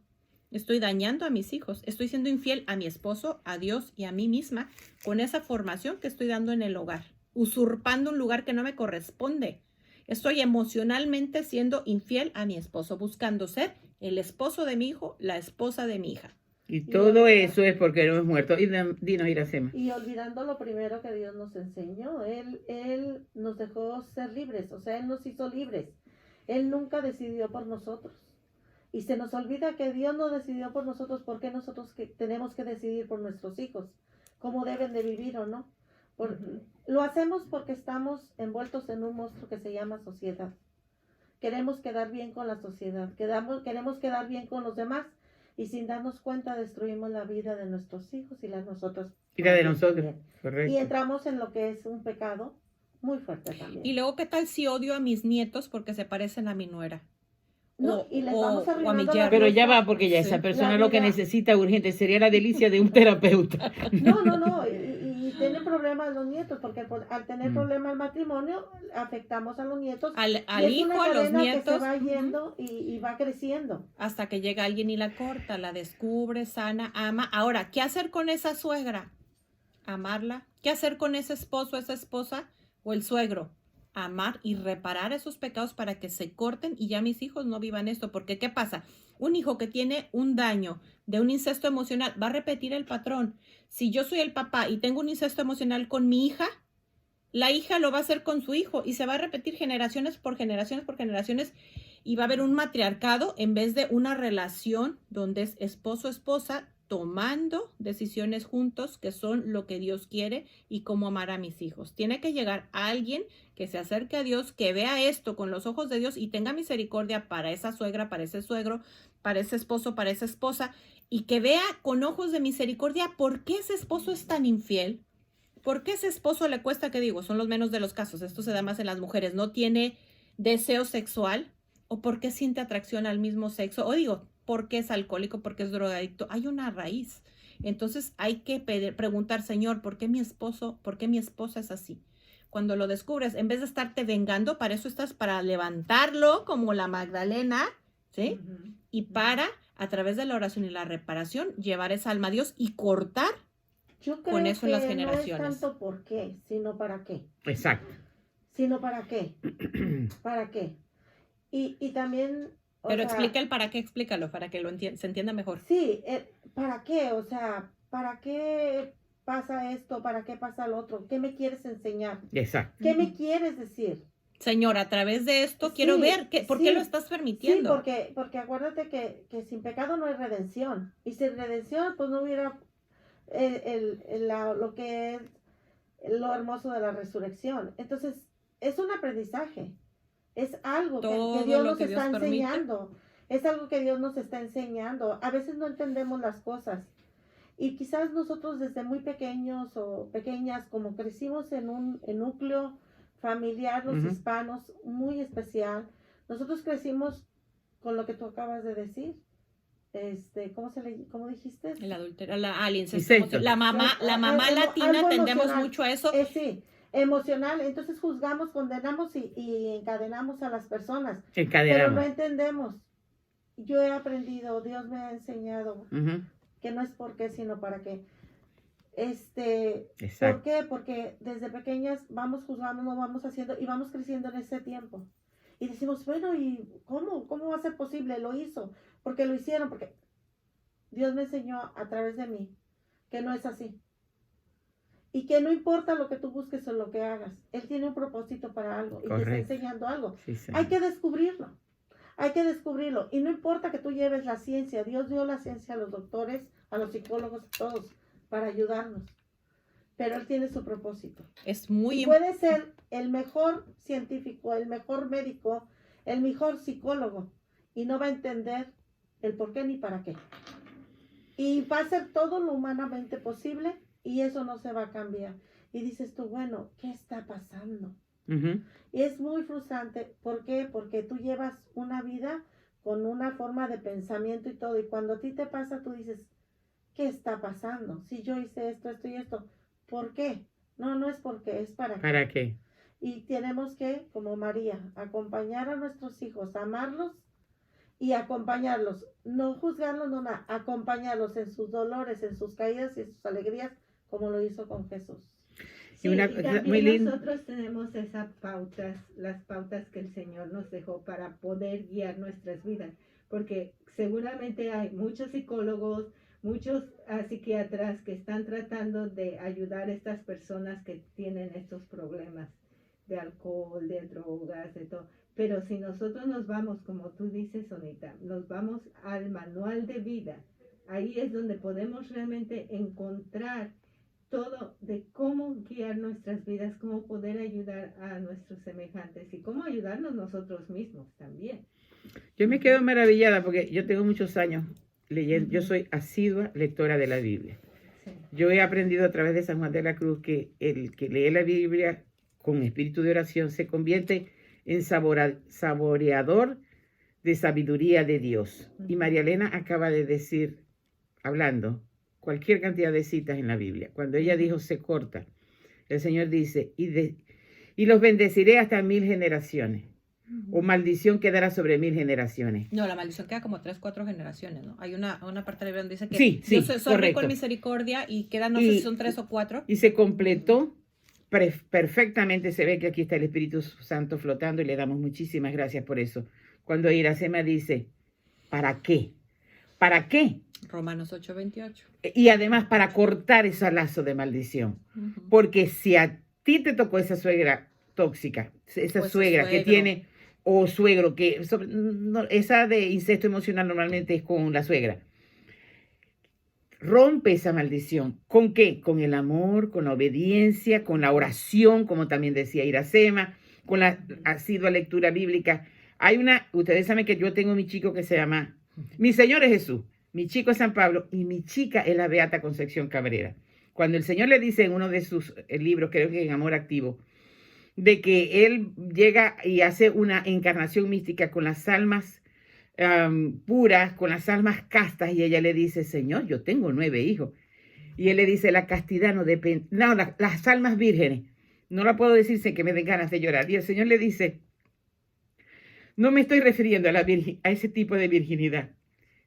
Estoy dañando a mis hijos, estoy siendo infiel a mi esposo, a Dios y a mí misma, con esa formación que estoy dando en el hogar, usurpando un lugar que no me corresponde. Estoy emocionalmente siendo infiel a mi esposo, buscando ser el esposo de mi hijo, la esposa de mi hija. Y todo eso es porque no hemos muerto. Y dinos, Iracema. Y olvidando lo primero que Dios nos enseñó, Él nos dejó ser libres, o sea, Él nos hizo libres. Él nunca decidió por nosotros. Y se nos olvida que Dios no decidió por nosotros, porque nosotros tenemos que decidir por nuestros hijos, cómo deben de vivir o no. Lo hacemos porque estamos envueltos en un monstruo que se llama sociedad. Queremos quedar bien con la sociedad, queremos quedar bien con los demás, y sin darnos cuenta destruimos la vida de nuestros hijos y la de nosotros. Y la de nosotros, correcto. Y entramos en lo que es un pecado muy fuerte también. Y luego, ¿qué tal si odio a mis nietos porque se parecen a mi nuera? No, y les vamos o a mi arruinando la yerno. Pero ya fiesta. va, porque ya Sí. esa persona La lo que vida. necesita urgente sería la delicia de un terapeuta. No, y tienen problemas los nietos, porque al tener Mm. problemas el matrimonio, afectamos a los nietos. Al y es hijo, una a los cadena que nietos, se va ujú, yendo y va creciendo. hasta que llega alguien y la corta, la descubre, sana, ama. Ahora, ¿qué hacer con esa suegra? Amarla. ¿Qué hacer con ese esposo, esa esposa o el suegro? Amar y reparar esos pecados para que se corten y ya mis hijos no vivan esto. Porque, ¿qué pasa? Un hijo que tiene un daño de un incesto emocional va a repetir el patrón. Si yo soy el papá y tengo un incesto emocional con mi hija, la hija lo va a hacer con su hijo y se va a repetir generaciones por generaciones por generaciones y va a haber un matriarcado en vez de una relación donde es esposo-esposa tomando decisiones juntos que son lo que Dios quiere y cómo amar a mis hijos. Tiene que llegar alguien que se acerque a Dios, que vea esto con los ojos de Dios y tenga misericordia para esa suegra, para ese suegro, para ese esposo, para esa esposa y que vea con ojos de misericordia por qué ese esposo es tan infiel. ¿Por qué ese esposo le cuesta? ¿Qué digo? Son los menos de los casos. Esto se da más en las mujeres. ¿No tiene deseo sexual? ¿O por qué siente atracción al mismo sexo? O digo, ¿por qué es alcohólico? ¿Por qué es drogadicto? Hay una raíz. Entonces hay que preguntar, Señor, ¿por qué mi esposo, por qué mi esposa es así? Cuando lo descubres, en vez de estarte vengando, para eso estás para levantarlo como la Magdalena, ¿sí? Ujú. Y para, a través de la oración y la reparación, llevar esa alma a Dios y cortar. Yo creo Con eso en las que generaciones. no es tanto por qué, sino para qué. Exacto. Sino para qué. ¿Para qué? Y también... o Pero sea, explica el para qué, explícalo, para que se entienda mejor. Sí, ¿para qué? O sea, ¿para qué pasa esto? ¿Para qué pasa lo otro? ¿Qué me quieres enseñar? Exacto. ¿Qué me quieres decir? Señor, a través de esto quiero Sí, ver por qué sí, lo estás Sí, permitiendo. porque acuérdate que sin pecado no hay redención. Y sin redención, pues no hubiera lo que es lo hermoso de la resurrección. Entonces, es un aprendizaje. Es algo Todo que Dios lo nos que Dios está permite. enseñando. Es algo que Dios nos está enseñando. A veces no entendemos las cosas. Y quizás nosotros desde muy pequeños o pequeñas, como crecimos en un núcleo familiar, los Ujú. hispanos, muy especial, nosotros crecimos con lo que tú acabas de decir. ¿Cómo dijiste? El adulterio, el incesto Incesto. emocional. La mamá latina algo tendemos emocional. mucho a eso. Sí, emocional. Entonces juzgamos, condenamos y encadenamos a las personas. Pero no Encadenamos. entendemos. Yo he aprendido, Dios me ha enseñado Ujú. que no es por qué, sino para qué. ¿Por Exacto. qué? Porque desde pequeñas vamos juzgando, nos vamos haciendo y vamos creciendo en ese tiempo. Y decimos, bueno, ¿y cómo? ¿Cómo va a ser posible? Lo hizo, porque lo hicieron, porque Dios me enseñó a través de mí que no es así. Y que no importa lo que tú busques o lo que hagas, Él tiene un propósito para algo y te está Correcto. enseñando algo. Sí, señor. Hay que descubrirlo. Hay que descubrirlo. Y no importa que tú lleves la ciencia. Dios dio la ciencia a los doctores, a los psicólogos, a todos, para ayudarnos. Pero Él tiene su propósito. Es muy Y puede ser el mejor científico, el mejor médico, el mejor psicólogo. Y no va a entender el por qué ni para qué. Y va a hacer todo lo humanamente posible y eso no se va a cambiar. Y dices tú, bueno, ¿qué está pasando? Ujú. Y es muy frustrante. ¿Por qué? Porque tú llevas una vida con una forma de pensamiento y todo. Y cuando a ti te pasa, tú dices, ¿qué está pasando? Si yo hice esto, esto y esto, ¿por qué? No es porque, es para qué. ¿Para qué? Y tenemos que, como María, acompañar a nuestros hijos, amarlos y acompañarlos. No juzgarlos, no nada, acompañarlos en sus dolores, en sus caídas y en sus alegrías, como lo hizo con Jesús. Sí, Y una y cosa también muy linda. nosotros tenemos esas pautas, las pautas que el Señor nos dejó para poder guiar nuestras vidas, porque seguramente hay muchos psicólogos, muchos psiquiatras que están tratando de ayudar a estas personas que tienen estos problemas de alcohol, de drogas, de todo. Pero si nosotros nos vamos, como tú dices, Sonita, nos vamos al manual de vida, ahí es donde podemos realmente encontrar todo de cómo guiar nuestras vidas, cómo poder ayudar a nuestros semejantes y cómo ayudarnos nosotros mismos también. Yo me quedo maravillada porque yo tengo muchos años leyendo. Yo Ujú. soy asidua lectora de la Biblia. Sí. Yo he aprendido a través de San Juan de la Cruz que el que lee la Biblia con espíritu de oración, se convierte en saboreador de sabiduría de Dios. Y María Elena acaba de decir, hablando, cualquier cantidad de citas en la Biblia. Cuando ella dijo se corta, el Señor dice, y los bendeciré hasta 1000 generaciones. O maldición quedará sobre 1000 generaciones. No, la maldición queda como 3, 4 generaciones, ¿no? Hay una parte de la Biblia donde dice que Sí, Dios es rico correcto. en misericordia y quedan, no sé si son 3 o 4. Y se completó perfectamente. Se ve que aquí está el Espíritu Santo flotando y le damos muchísimas gracias por eso. Cuando Iracema dice, ¿para qué? ¿Para qué? Romanos 8:28. Y además para cortar ese lazo de maldición. Porque si a ti te tocó esa suegra tóxica, esa Pues suegra que suegro. tiene, o suegro, que esa de incesto emocional normalmente es con la suegra. Rompe esa maldición. ¿Con qué? Con el amor, con la obediencia, con la oración, como también decía Iracema, con la asidua lectura bíblica. Ustedes saben que yo tengo mi chico que se llama, mi Señor es Jesús, mi chico es San Pablo y mi chica es la Beata Concepción Cabrera. Cuando el Señor le dice en uno de sus libros, creo que en Amor Activo, de que Él llega y hace una encarnación mística con las almas puras, con las almas castas, y ella le dice, Señor, yo tengo 9 hijos. Y Él le dice, la castidad no depende, no, las almas vírgenes, no la puedo decir sin que me den ganas de llorar. Y el Señor le dice, no me estoy refiriendo a ese tipo de virginidad,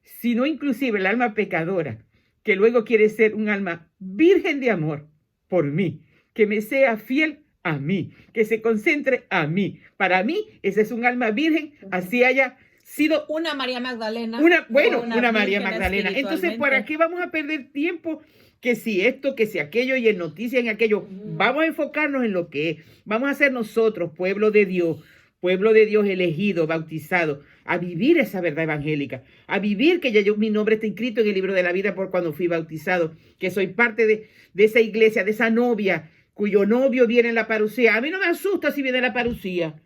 sino inclusive el alma pecadora, que luego quiere ser un alma virgen de amor por mí, que me sea fiel a mí, que se concentre a mí. Para mí, esa es un alma virgen, así haya sido Una María Magdalena. una virgen María Magdalena. Entonces, ¿para qué vamos a perder tiempo? Que si esto, que si aquello, y en noticias, en aquello. Vamos a enfocarnos en lo que es. Vamos a ser nosotros, pueblo de Dios elegido, bautizado, a vivir esa verdad evangélica, a vivir que ya mi nombre está inscrito en el libro de la vida por cuando fui bautizado, que soy parte de esa iglesia, de esa novia, cuyo novio viene en la parucía. A mí no me asusta si viene la parucía.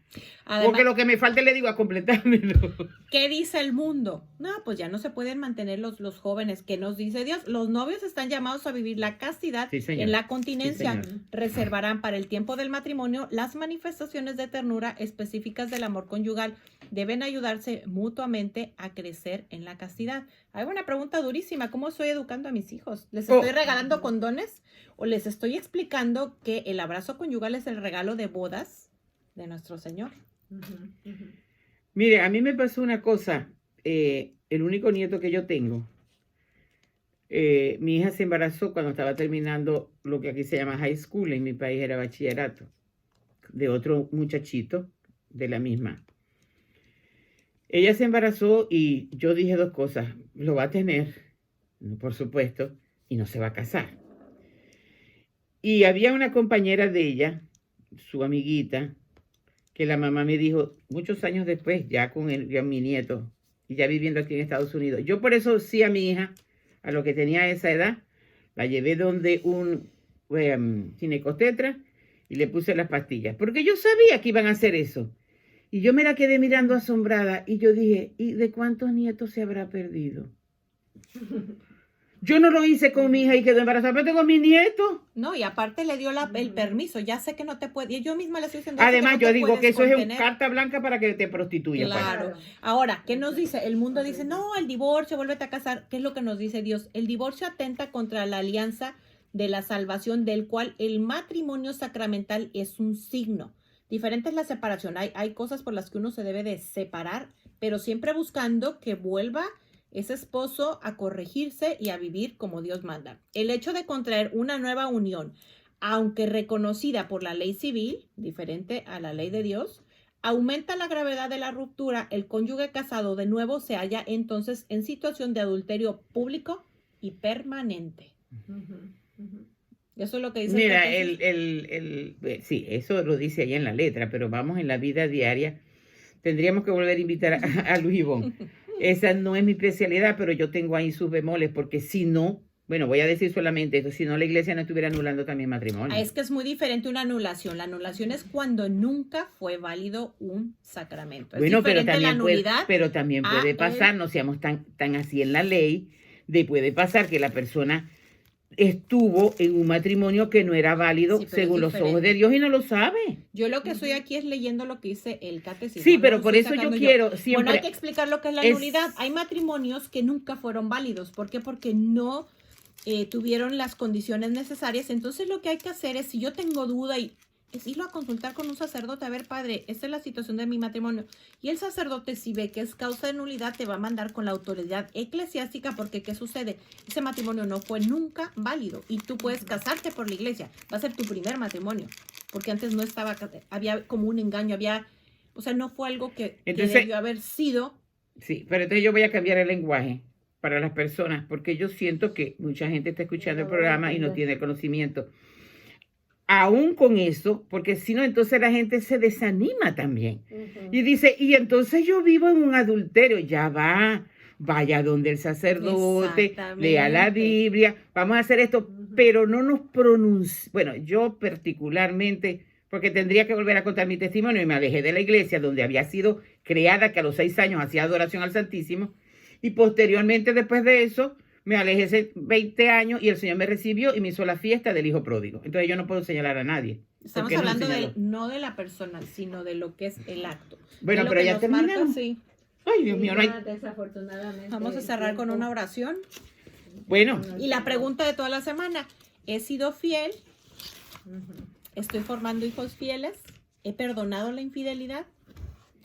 Además, Porque lo que me falta le digo a completármelo. ¿qué dice el mundo? No, pues ya no se pueden mantener los jóvenes. ¿Qué nos dice Dios? Los novios están llamados a vivir la castidad Sí, señor. en la continencia. Sí, señor. Reservarán para el tiempo del matrimonio las manifestaciones de ternura específicas del amor conyugal. Deben ayudarse mutuamente a crecer en la castidad. Hay una pregunta durísima. ¿Cómo estoy educando a mis hijos? ¿Les estoy regalando condones? ¿O les estoy explicando que el abrazo conyugal es el regalo de bodas de nuestro Señor? Mire, a mí me pasó una cosa, el único nieto que yo tengo, mi hija se embarazó cuando estaba terminando lo que aquí se llama high school, en mi país era bachillerato, de otro muchachito de la misma. Ella se embarazó y yo dije 2 cosas, lo va a tener, por supuesto, y no se va a casar. Y había una compañera de ella, su amiguita, que la mamá me dijo muchos años después, ya con mi nieto, y ya viviendo aquí en Estados Unidos. Yo por eso sí a mi hija, a lo que tenía esa edad, la llevé donde un ginecostetra y le puse las pastillas, porque yo sabía que iban a hacer eso. Y yo me la quedé mirando asombrada y yo dije, ¿y de cuántos nietos se habrá perdido? Yo no lo hice con mi hija y quedó embarazada, pero tengo mi nieto. No, y aparte le dio el permiso, ya sé que no te puede, y yo misma le estoy diciendo. Además, que no yo te digo puedes que eso es contener. carta blanca para que te prostituyas. Claro. Ahora, ¿qué nos dice? El mundo dice, no, el divorcio, vuélvete a casar. ¿Qué es lo que nos dice Dios? El divorcio atenta contra la alianza de la salvación, del cual el matrimonio sacramental es un signo. Diferente es la separación. Hay cosas por las que uno se debe de separar, pero siempre buscando que vuelva ese esposo a corregirse y a vivir como Dios manda. El hecho de contraer una nueva unión, aunque reconocida por la ley civil, diferente a la ley de Dios, aumenta la gravedad de la ruptura. El cónyuge casado de nuevo se halla entonces en situación de adulterio público y permanente. Eso es lo que dice. Mira, sí, eso lo dice ahí en la letra, pero vamos en la vida diaria. Tendríamos que volver a invitar a Luis Ivón. Esa no es mi especialidad, pero yo tengo ahí sus bemoles, porque si no, bueno, voy a decir solamente eso, si no la iglesia no estuviera anulando también matrimonio. Es que es muy diferente una anulación. La anulación es cuando nunca fue válido un sacramento. Es Bueno, diferente la nulidad. pero también puede pasar, no seamos tan así en la ley, puede pasar que la persona estuvo en un matrimonio que no era válido Sí, pero según es los ojos diferente. de Dios y no lo sabe. Yo lo que estoy aquí es leyendo lo que dice el catecismo. Sí, no pero lo por estoy eso yo sacando quiero Bueno, siempre... hay que explicar lo que es la es- nulidad. Hay matrimonios que nunca fueron válidos. ¿Por qué? Porque no tuvieron las condiciones necesarias. Entonces lo que hay que hacer es, si yo tengo duda es irlo a consultar con un sacerdote. A ver, padre, esta es la situación de mi matrimonio. Y el sacerdote, si ve que es causa de nulidad, te va a mandar con la autoridad eclesiástica, porque ¿qué sucede? Ese matrimonio no fue nunca válido y tú puedes casarte por la iglesia. Va a ser tu primer matrimonio, porque antes no estaba, había como un engaño, o sea, no fue algo que Entonces- debió haber sido. Sí, pero entonces yo voy a cambiar el lenguaje para las personas, porque yo siento que mucha gente está escuchando el No van a programa y no entender. tiene conocimiento. Aún con eso, porque si no, entonces la gente se desanima también. Ujú. Y dice, y entonces yo vivo en un adulterio. Ya va, vaya donde el sacerdote, Exactamente. lea la Biblia, vamos a hacer esto, Ujú. pero no nos pronuncia. Bueno, yo particularmente, porque tendría que volver a contar mi testimonio, y me alejé de la iglesia donde había sido creada, que a los 6 años hacía adoración al Santísimo, y posteriormente, después de eso, me alejé hace 20 años y el Señor me recibió y me hizo la fiesta del hijo pródigo. Entonces yo no puedo señalar a nadie. Estamos porque no hablando señaló. no de la persona, sino de lo que es el acto. Bueno, De lo pero que ya nos terminamos. marca, sí. Ay, Dios mío, no hay... Ya, desafortunadamente. Vamos a el cerrar con tiempo- una oración. Bueno, Y la pregunta de toda la semana, ¿he sido fiel? Ujú. ¿Estoy formando hijos fieles? ¿He perdonado la infidelidad?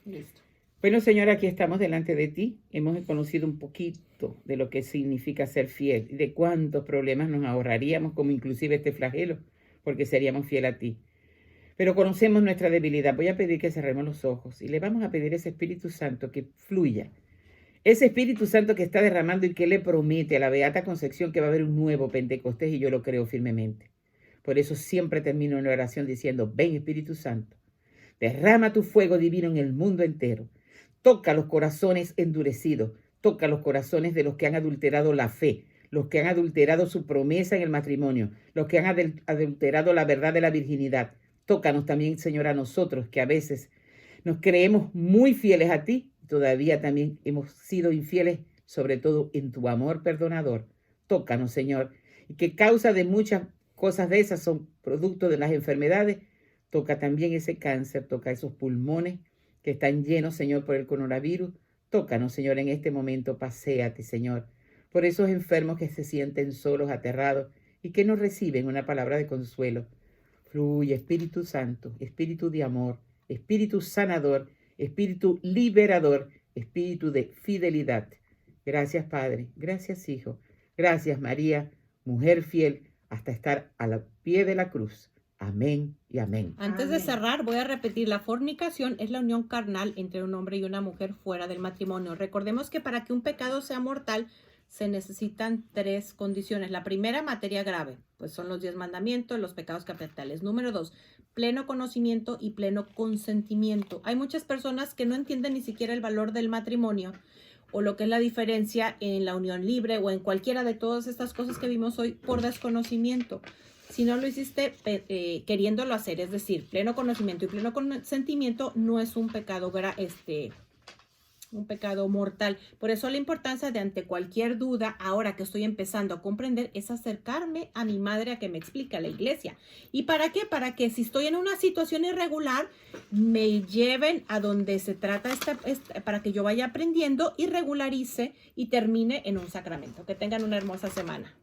Listo. bueno, Señor, aquí estamos delante de ti. Hemos conocido un poquito de lo que significa ser fiel y de cuántos problemas nos ahorraríamos, como inclusive este flagelo, porque seríamos fiel a ti. Pero conocemos nuestra debilidad. Voy a pedir que cerremos los ojos y le vamos a pedir a ese Espíritu Santo que fluya. Ese Espíritu Santo que está derramando y que le promete a la Beata Concepción que va a haber un nuevo Pentecostés, y yo lo creo firmemente. Por eso siempre termino en la oración diciendo, ven Espíritu Santo, derrama tu fuego divino en el mundo entero. Toca los corazones endurecidos, toca los corazones de los que han adulterado la fe, los que han adulterado su promesa en el matrimonio, los que han adulterado la verdad de la virginidad. Tócanos también, Señor, a nosotros que a veces nos creemos muy fieles a ti, todavía también hemos sido infieles, sobre todo en tu amor perdonador. Tócanos, Señor, y que causa de muchas cosas de esas son producto de las enfermedades. Toca también ese cáncer, toca esos pulmones que están llenos, Señor, por el coronavirus. Tócanos, Señor, en este momento, paséate, Señor, por esos enfermos que se sienten solos, aterrados y que no reciben una palabra de consuelo. Fluye, Espíritu Santo, Espíritu de amor, Espíritu sanador, Espíritu liberador, Espíritu de fidelidad. Gracias, Padre, gracias, Hijo, gracias, María, mujer fiel, hasta estar al pie de la cruz. Amén y amén. Antes de Amén. cerrar, voy a repetir, la fornicación es la unión carnal entre un hombre y una mujer fuera del matrimonio. Recordemos que para que un pecado sea mortal, se necesitan 3 condiciones. La primera, materia grave, pues son los 10 mandamientos, los pecados capitales. Número 2, pleno conocimiento y pleno consentimiento. Hay muchas personas que no entienden ni siquiera el valor del matrimonio o lo que es la diferencia en la unión libre o en cualquiera de todas estas cosas que vimos hoy por desconocimiento. Si no lo hiciste queriéndolo hacer, es decir, pleno conocimiento y pleno consentimiento, no es un pecado, un pecado mortal. Por eso la importancia de, ante cualquier duda, ahora que estoy empezando a comprender, es acercarme a mi madre a que me explique, a la iglesia. ¿Y para qué? Para que si estoy en una situación irregular, me lleven a donde se trata para que yo vaya aprendiendo y regularice y termine en un sacramento. Que tengan una hermosa semana.